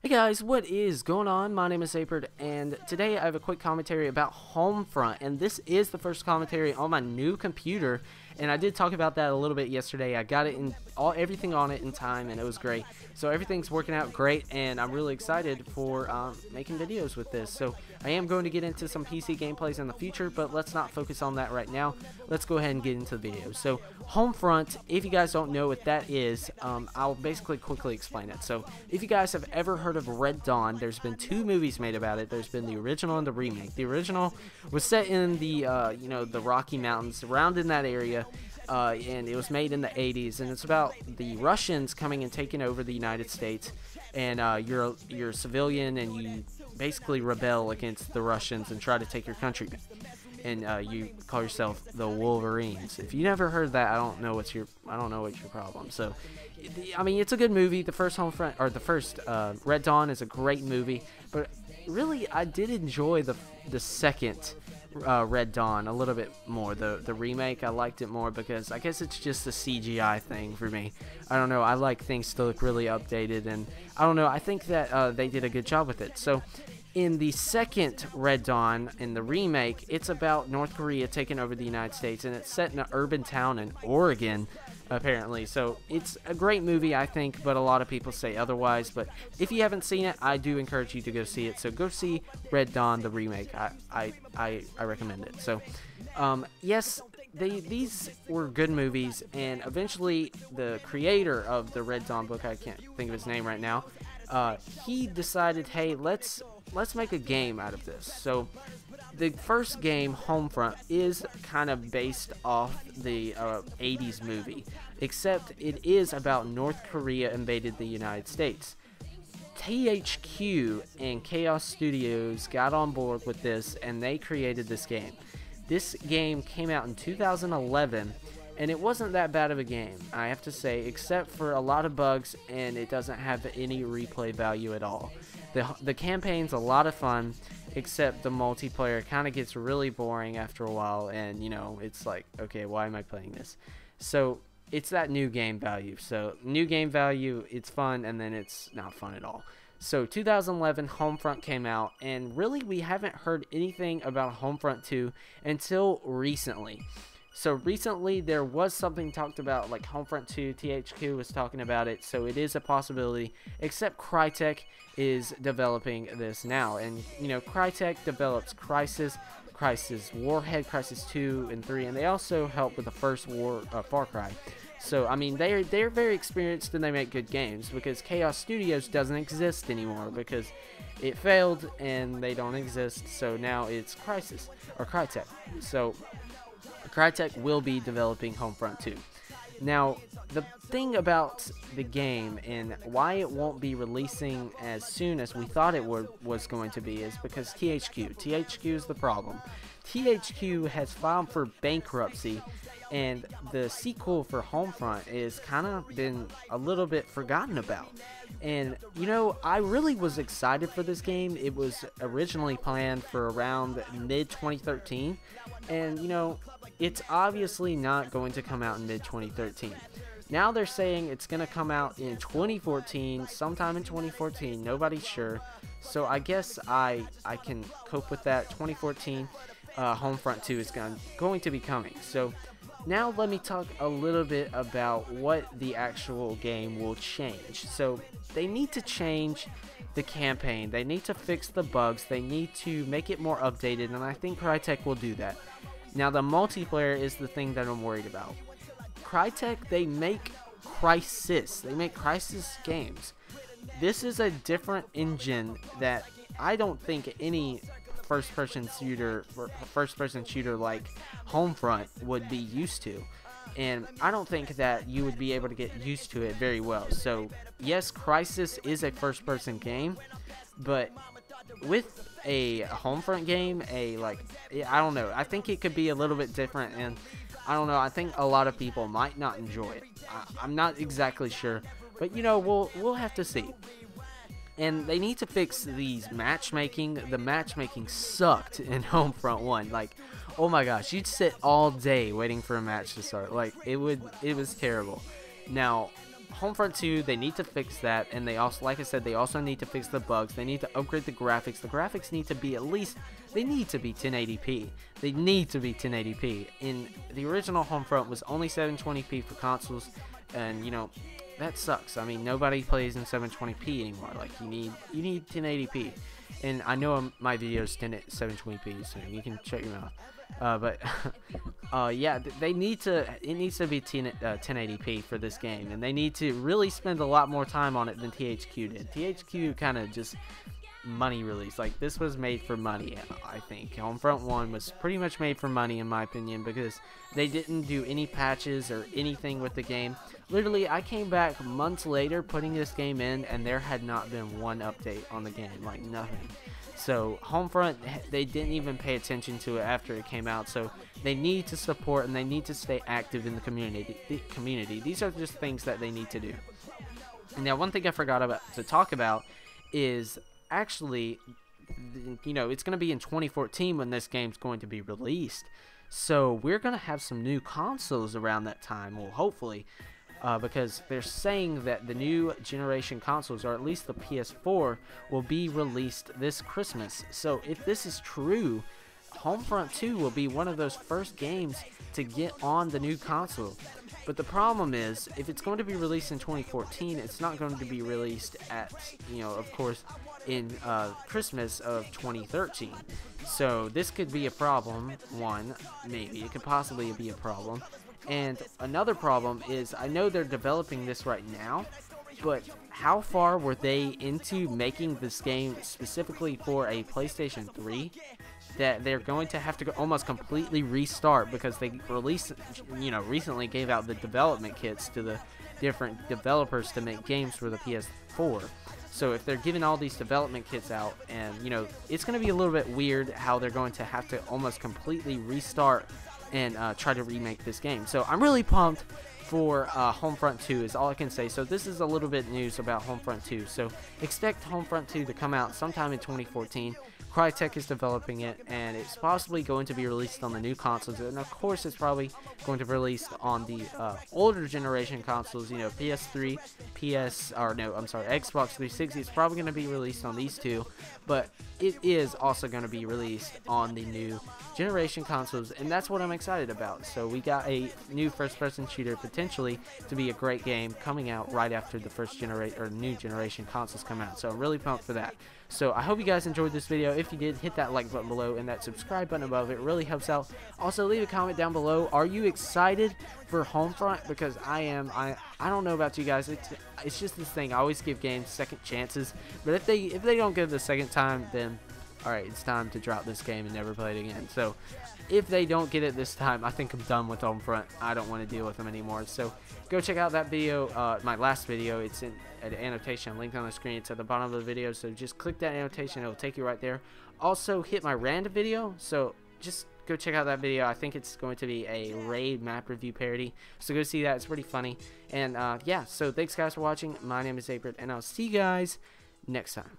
Hey guys, what is going on? My name is Aperd, and today I have a quick commentary about Homefront, and this is the first commentary on my new computer, and I did talk about that a little bit yesterday. I got it in everything on it in time, and it was great. So everything's working out great, and I'm really excited for making videos with this. So I am going to get into some PC gameplays in the future, but let's not focus on that right now. Let's go ahead and get into the video. So Homefront, if you guys don't know what that is, I'll basically quickly explain it. So if you guys have ever heard of Red Dawn, there's been two movies made about it. There's been the original and the remake. The original was set in the the Rocky Mountains, around in that area. And it was made in the 80s, and it's about the Russians coming and taking over the United States, and you're a civilian, and you basically rebel against the Russians and try to take your country back. And you call yourself the Wolverines. If you never heard that, I don't know what's your problem. So, I mean, it's a good movie. The first Homefront, or the first Red Dawn, is a great movie, but really, I did enjoy the second Red Dawn a little bit more. The remake, I liked it more because I guess it's just a CGI thing for me. I don't know, I like things to look really updated, and I don't know, I think that they did a good job with it. So in the second Red Dawn, in the remake, it's about North Korea taking over the United States, and it's set in an urban town in Oregon, apparently. So it's a great movie, I think, but a lot of people say otherwise. But if you haven't seen it, I do encourage you to go see it. So go see Red Dawn, the remake. I recommend it. So yes, these were good movies, and eventually the creator of the Red Dawn book, I can't think of his name right now, he decided, hey, let's make a game out of this. So the first game, Homefront, is kind of based off the 80s movie, except it is about North Korea invaded the United States. THQ and Kaos Studios got on board with this, and they created this game. This game came out in 2011, and it wasn't that bad of a game, I have to say, except for a lot of bugs, and it doesn't have any replay value at all. The campaign's a lot of fun, except the multiplayer kind of gets really boring after a while, and it's like, okay, why am I playing this? So it's that new game value. So new game value, it's fun, and then it's not fun at all. So 2011, Homefront came out, and really we haven't heard anything about Homefront 2 until recently. So recently there was something talked about, like Homefront 2, THQ was talking about it, so it is a possibility, except Crytek is developing this now. And Crytek develops Crisis, Warhead, Crisis 2 and 3, and they also help with the first Far Cry. So I mean, they're very experienced, and they make good games, because Kaos Studios doesn't exist anymore because it failed and they don't exist. So now it's Crisis, or Crytek. So Crytek will be developing Homefront 2. Now, the thing about the game and why it won't be releasing as soon as we thought it was going to be is because THQ is the problem. THQ has filed for bankruptcy, and the sequel for Homefront is kind of been a little bit forgotten about. And I really was excited for this game. It was originally planned for around mid 2013, and it's obviously not going to come out in mid 2013. Now they're saying it's going to come out in 2014, sometime in 2014. Nobody's sure. So I guess I can cope with that. 2014, Homefront 2 is going to be coming. So now let me talk a little bit about what the actual game will change. So they need to change the campaign. They need to fix the bugs. They need to make it more updated, and I think Crytek will do that. Now the multiplayer is the thing that I'm worried about. Crytek, they make Crisis. They make Crisis games. This is a different engine that I don't think any first-person shooter like Homefront would be used to. And I don't think that you would be able to get used to it very well. So yes, Crisis is a first-person game, but with a Homefront game, I don't know, I think it could be a little bit different, and I don't know, I think a lot of people might not enjoy it. I'm not exactly sure, but we'll have to see. And they need to fix these matchmaking. The matchmaking sucked in Homefront 1. Like, oh my gosh, you'd sit all day waiting for a match to start. Like, it was terrible. Now, Homefront 2, they need to fix that, and they also, like I said, they also need to fix the bugs. They need to upgrade the graphics. The graphics need to be at least, they need to be 1080p. They need to be 1080p. In the original Homefront was only 720p for consoles, and you know, that sucks. I mean, nobody plays in 720p anymore. Like, you need 1080p. And I know my video is 720p, so you can shut your mouth. Yeah, they need to. It needs to be 1080p for this game, and they need to really spend a lot more time on it than THQ did. THQ kind of just money release. Like, this was made for money. I think Homefront 1 was pretty much made for money, in my opinion, because they didn't do any patches or anything with the game. Literally, I came back months later putting this game in, and there had not been one update on the game, like nothing. So Homefront, they didn't even pay attention to it after it came out. So they need to support and they need to stay active in the community. These are just things that they need to do. Now, one thing I forgot to talk about is actually, you know, it's going to be in 2014 when this game's going to be released. So we're going to have some new consoles around that time. Well, hopefully. Because they're saying that the new generation consoles, or at least the PS4, will be released this Christmas. So if this is true, Homefront 2 will be one of those first games to get on the new console. But the problem is, if it's going to be released in 2014, it's not going to be released at, you know, of course, in Christmas of 2013. So this could be a problem. One, maybe it could possibly be a problem. And another problem is, I know they're developing this right now, but how far were they into making this game specifically for a PlayStation 3 that they're going to have to almost completely restart, because they recently gave out the development kits to the different developers to make games for the PS4. So if they're giving all these development kits out, and you know, it's going to be a little bit weird how they're going to have to almost completely restart and try to remake this game. So I'm really pumped for Homefront 2 is all I can say. So this is a little bit news about Homefront 2. So expect Homefront 2 to come out sometime in 2014. Crytek is developing it, and it's possibly going to be released on the new consoles, and of course it's probably going to be released on the older generation consoles, you know, PS3, Xbox 360. It's probably going to be released on these two, but it is also going to be released on the new generation consoles, and that's what I'm excited about. So we got a new first-person shooter potentially to be a great game coming out right after the new generation consoles come out. So I'm really pumped for that. So I hope you guys enjoyed this video. If you did, hit that like button below and that subscribe button above. It really helps out. Also, leave a comment down below. Are you excited for Homefront? Because I am. I don't know about you guys. It's just this thing. I always give games second chances, but if they don't get it the second time, then alright, it's time to drop this game and never play it again. So if they don't get it this time, I think I'm done with Homefront. I don't want to deal with them anymore. So go check out that video, my last video. It's in an annotation linked on the screen. It's at the bottom of the video, so just click that annotation. It'll take you right there. Also hit my random video, so just go check out that video. I think it's going to be a raid map review parody, so go see that. It's pretty funny. And yeah, so thanks guys for watching. My name is Apert, and I'll see you guys next time.